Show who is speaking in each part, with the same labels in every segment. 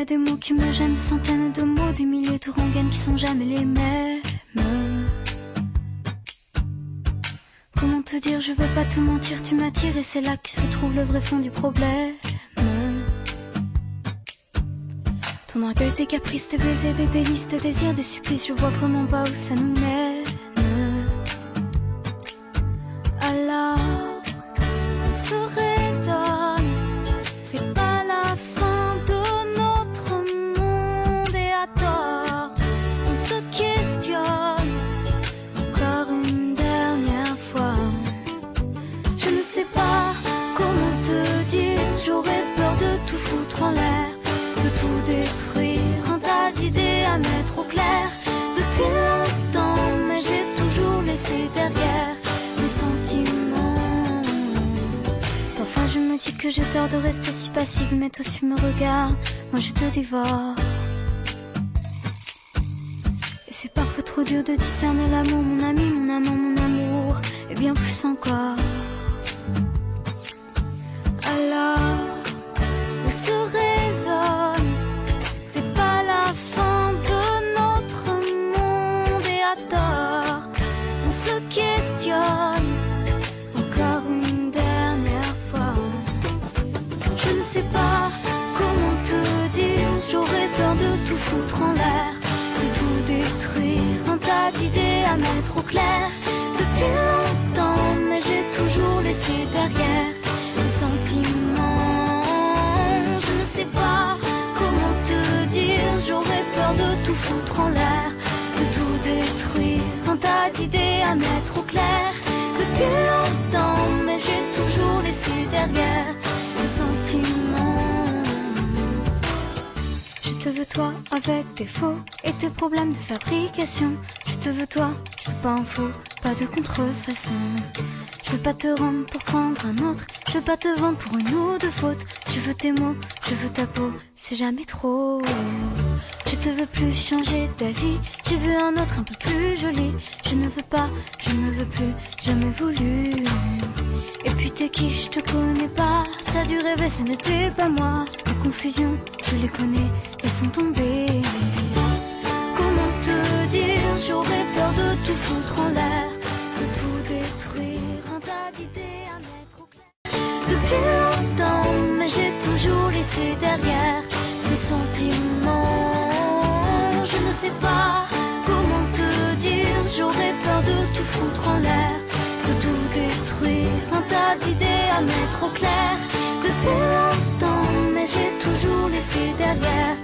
Speaker 1: connais des mots qui me gênent, des centaines de mots, des milliers de rengaines qui sont jamais les mêmes. Comment te dire, je veux pas te mentir, tu m'attires et c'est là que se trouve le vrai fond du problème. Ton orgueil, tes caprices, tes baisers, des délices, tes désirs, des supplices, je vois vraiment pas où ça nous mène. Alors, on se raisonne, c'est pas la fin de notre monde et à tort, on se questionne encore une dernière fois. Je ne sais pas comment te dire, j'aurais peur de tout foutre en l'air, de tout détruire, un tas d'idées à mettre au clair depuis longtemps, mais j'ai toujours laissé derrière mes sentiments. Parfois je me dis que j'ai tort de rester si passive, mais toi tu me regardes, moi je te dévore. Et c'est parfois trop dur de discerner l'amour, mon ami, mon amant, mon amour, et bien plus encore. Alors, on se raisonne, c'est pas la fin de notre monde et à tort, on se questionne encore une dernière fois. Je ne sais pas comment te dire, j'aurais peur de tout foutre en l'air, de tout détruire, un tas d'idées à mettre au clair depuis longtemps, mais j'ai toujours laissé derrière les sentiments. Je ne sais pas comment te dire, j'aurais peur de tout foutre en l'air, de tout détruire, un tas d'idées à mettre au clair depuis longtemps, mais j'ai toujours laissé derrière les sentiments. Je te veux toi avec tes faux et tes problèmes de fabrication. Je te veux toi, je veux pas un faux, pas de contrefaçon. Je veux pas te rendre pour prendre un autre, je veux pas te vendre pour une ou deux fautes. Je veux tes mots, je veux ta peau, c'est jamais trop. Je te veux plus changer ta vie, je veux un autre un peu plus joli. Je ne veux pas, je ne veux plus, jamais voulu. Et puis t'es qui, je te connais pas, t'as dû rêver, ce n'était pas moi. Les confusions, je les connais, elles sont tombées. Comment te dire, j'aurais peur de tout foutre en l'air, de tout détruire, un tas d'idées à mettre au clair depuis longtemps, mais j'ai toujours laissé derrière les sentiments. Je ne sais pas comment te dire, j'aurais peur de tout foutre en l'air, de tout détruire, un tas d'idées à mettre au clair depuis longtemps, mais j'ai toujours laissé derrière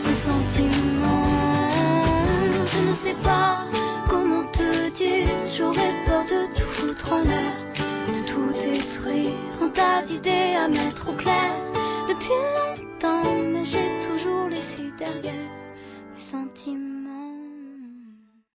Speaker 1: les sentiments. Je ne sais pas comment te dire, j'aurais peur de tout foutre en l'air, de tout détruire, un tas d'idées à mettre au clair depuis longtemps, mais j'ai toujours laissé derrière mes sentiments.